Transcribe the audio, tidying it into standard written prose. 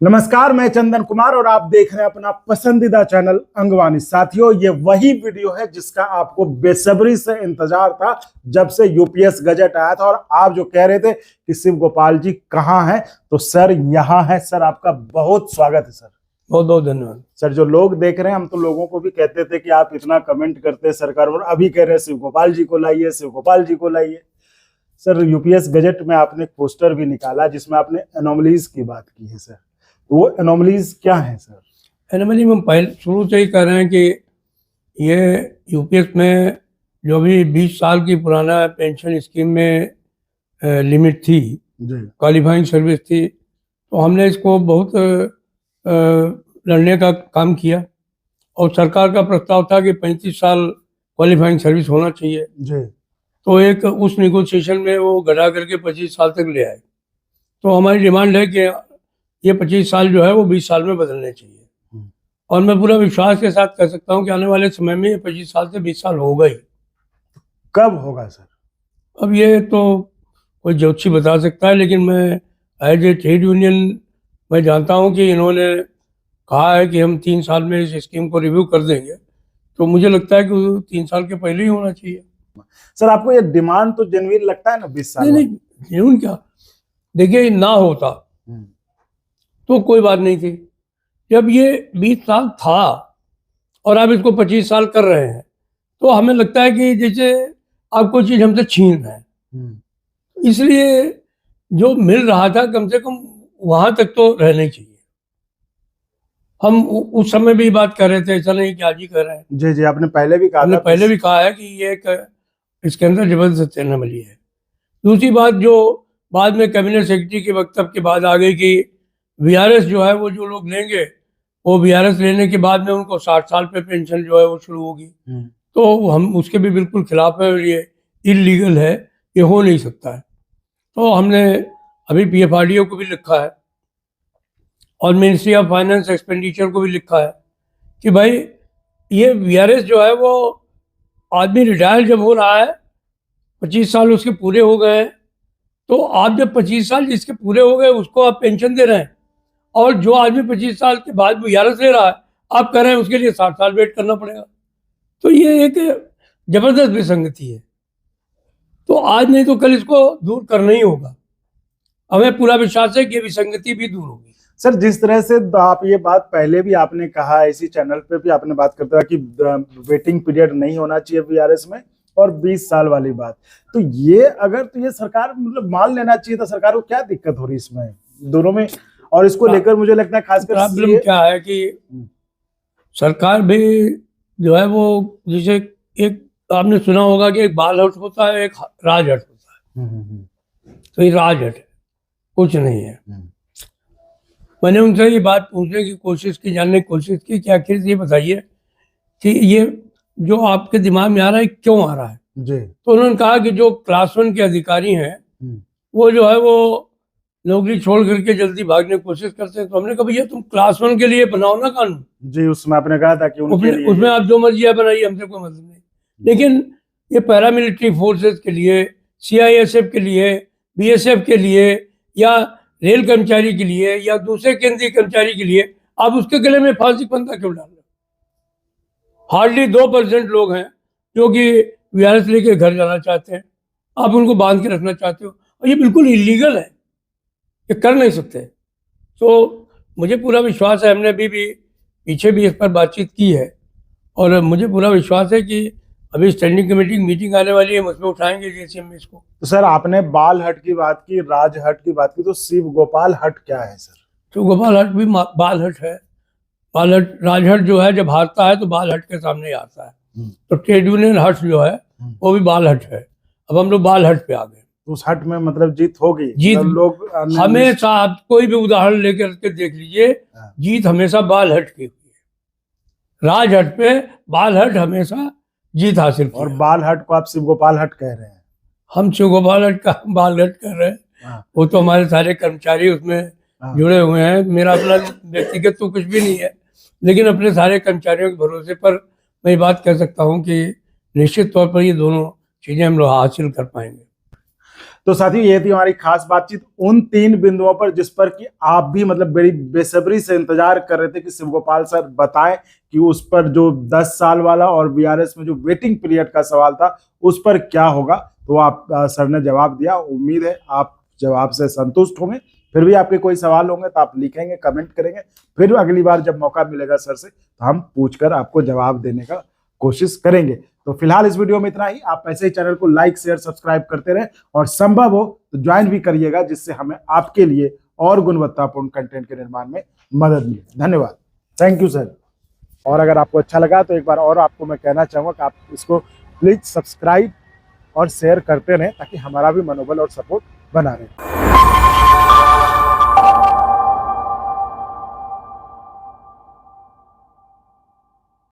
नमस्कार, मैं चंदन कुमार और आप देख रहे हैं अपना पसंदीदा चैनल अंगवानी। साथियों, ये वही वीडियो है जिसका आपको बेसब्री से इंतजार था जब से यूपीएस गजट आया था और आप जो कह रहे थे कि शिव गोपाल जी कहाँ हैं, तो सर यहाँ है। सर, आपका बहुत स्वागत है। सर बहुत बहुत धन्यवाद। सर, जो लोग देख रहे हैं, हम तो लोगों को भी कहते थे कि आप इतना कमेंट करते हैं सरकार पर, अभी कह रहे हैं शिव गोपाल जी को लाइए, शिव गोपाल जी को लाइए। सर, यूपीएस गजट में आपने एक पोस्टर भी निकाला जिसमें आपने एनोमलीज की बात की है। सर, वो एनोमलीज क्या है? सर, एनोमली हम पहले शुरू से ही कह रहे हैं कि ये यूपीएस में जो भी 20 साल की पुराना पेंशन स्कीम में लिमिट थी, क्वालिफाइंग सर्विस थी, तो हमने इसको बहुत लड़ने का काम किया और सरकार का प्रस्ताव था कि 35 साल क्वालिफाइंग सर्विस होना चाहिए जी। तो एक उस निगोशिएशन में वो घटा करके 25 साल तक ले आए। तो हमारी डिमांड है कि ये 25 साल जो है वो 20 साल में बदलने चाहिए और मैं पूरा विश्वास के साथ कह सकता हूँ कि आने वाले समय में ये 25 साल से 20 साल होगा ही। कब होगा सर? अब ये तो कोई ज्योतिषी बता सकता है, लेकिन मैं एज ए ट्रेड यूनियन मैं जानता हूँ कि इन्होंने कहा है कि हम 3 साल में इस स्कीम को रिव्यू कर देंगे, तो मुझे लगता है कि 3 साल के पहले ही होना चाहिए। सर, आपको ये डिमांड तो जेन्युइन लगता है ना 20 साल? नहीं, जेन्युइन क्या, देखिए ना होता तो कोई बात नहीं थी। जब ये 20 साल था और आप इसको 25 साल कर रहे हैं तो हमें लगता है कि जैसे आप कोई चीज़ हमसे छीन रहे हैं, इसलिए जो मिल रहा था कम से कम वहां तक तो रहना ही चाहिए। हम उस समय भी बात कर रहे थे, ऐसा नहीं कि आज ही कर रहे हैं। जी जी, आपने पहले भी कहा, हमने पहले भी कहा है कि ये एक इसके अंदर जबरदस्त एनोमली है। दूसरी बात जो बाद में कैबिनेट सेक्रेटरी के वक्तव्य के बाद आ गई कि वीआरएस जो है वो जो लोग लेंगे वो वीआरएस लेने के बाद में उनको 60 साल पे पेंशन जो है वो शुरू होगी, तो हम उसके भी बिल्कुल खिलाफ है और ये इलीगल है, ये हो नहीं सकता है। तो हमने अभी पीएफआरडीओ को भी लिखा है और मिनिस्ट्री ऑफ फाइनेंस एक्सपेंडिचर को भी लिखा है कि भाई ये वीआरएस जो है वो आदमी रिटायर जब हो रहा है, 25 साल उसके पूरे हो गए हैं, तो आप जब 25 साल जिसके पूरे हो गए उसको आप पेंशन दे रहे हैं और जो आदमी 25 साल के बाद वीआरएस ले रहा है आप कह रहे हैं उसके लिए 60 साल वेट करना पड़ेगा। तो ये एक जबरदस्त विसंगति है। तो आज नहीं तो कल इसको दूर करना ही होगा। हमें पूरा विश्वास है कि विसंगति भी दूर होगी। सर, जिस तरह से आप ये बात पहले भी आपने कहा, इसी चैनल पे भी आपने बात करते हुए कि वेटिंग पीरियड नहीं होना चाहिए वीआरएस में और 20 साल वाली बात, तो ये अगर तो ये सरकार मतलब मान लेना चाहिए था। सरकार को क्या दिक्कत हो रही इसमें दोनों में? और इसको लेकर मुझे लगता है खासकर प्रॉब्लम क्या है कि सरकार भी जो है वो, जैसे एक आपने सुना होगा कि एक बाल हट होता है, एक राज हट होता है। तो ये राज हट है, कुछ नहीं है। मैंने उनसे ये बात पूछने की कोशिश की, जानने की कोशिश की कि आखिर ये बताइए कि ये जो आपके दिमाग में आ रहा है क्यों आ रहा है जी। तो उन्होंने कहा कि जो क्लास 1 के अधिकारी हैं वो जो है वो नौकरी छोड़ करके जल्दी भागने की कोशिश करते हैं। तो हमने कहा भैया तुम क्लास 1 के लिए बनाओ ना कानून जी। उसमें आपने कहा था कि उसमें आप जो मर्जी बनाइए, हमसे कोई मतलब नहीं। लेकिन ये पैरामिलिट्री फोर्सेस के लिए, सीआईएसएफ के लिए, बीएसएफ के लिए या रेल कर्मचारी के लिए या दूसरे केंद्रीय कर्मचारी के लिए आप उसके गले में फांसी फंदा क्यों डाल रहे? हार्डली 2% लोग हैं जो कि वीआरएस लेके घर जाना चाहते हैं, आप उनको बांध के रखना चाहते हो और ये बिल्कुल इलीगल है, ये कर नहीं सकते। तो मुझे पूरा विश्वास है, हमने अभी भी पीछे भी इस पर बातचीत की है और मुझे पूरा विश्वास है कि अभी स्टैंडिंग कमेटी की मीटिंग आने वाली है, उसमें उठाएंगे जेसीएम में इसको। तो सर, आपने बाल हट की बात की, राज हट की बात की, तो शिव गोपाल हट क्या है सर? शिव गोपाल हट भी बाल हट है। बाल हट, राजहट जो है जब हारता है तो बाल हट के सामने आता है, तो ट्रेड यूनियन हट जो है वो भी बाल हट है। अब हम लोग बाल हट पे आ गए। उस हट में मतलब जीत होगी, जीत मतलब लोग हमेशा, आप कोई भी उदाहरण लेकर के देख लीजिए, जीत हमेशा बाल हट की हुई है। राज हट पे बाल हट हमेशा जीत हासिल की। और बाल हट को आप शिव गोपाल हट कह रहे हैं? हम शिव गोपाल हट का बाल हट कर रहे हैं। वो तो हमारे सारे कर्मचारी उसमें जुड़े हुए हैं। मेरा अपना व्यक्तिगत तो कुछ भी नहीं है, लेकिन अपने सारे कर्मचारियों के भरोसे पर मैं ये बात कह सकता हूँ कि निश्चित तौर पर ये दोनों चीज़ें हम लोग हासिल कर पाएंगे। तो साथियों ये थी हमारी खास बातचीत उन 3 बिंदुओं पर जिस पर कि आप भी मतलब बड़ी बेसब्री से इंतजार कर रहे थे कि शिवगोपाल सर बताएं कि उस पर जो 10 साल वाला और बीआरएस में जो वेटिंग पीरियड का सवाल था उस पर क्या होगा। तो आप सर ने जवाब दिया। उम्मीद है आप जवाब से संतुष्ट होंगे। फिर भी आपके कोई सवाल होंगे तो आप लिखेंगे, कमेंट करेंगे। फिर अगली बार जब मौका मिलेगा सर से तो हम पूछकर आपको जवाब देने का कोशिश करेंगे। तो फिलहाल इस वीडियो में इतना ही। आप ऐसे ही चैनल को लाइक, शेयर, सब्सक्राइब करते रहें और संभव हो तो ज्वाइन भी करिएगा, जिससे हमें आपके लिए और गुणवत्तापूर्ण कंटेंट के निर्माण में मदद मिले। धन्यवाद। Thank you sir. और अगर आपको अच्छा लगा तो एक बार और आपको मैं कहना चाहूँगा कि आप इसको प्लीज सब्सक्राइब और शेयर करते रहें ताकि हमारा भी मनोबल और सपोर्ट बना रहे।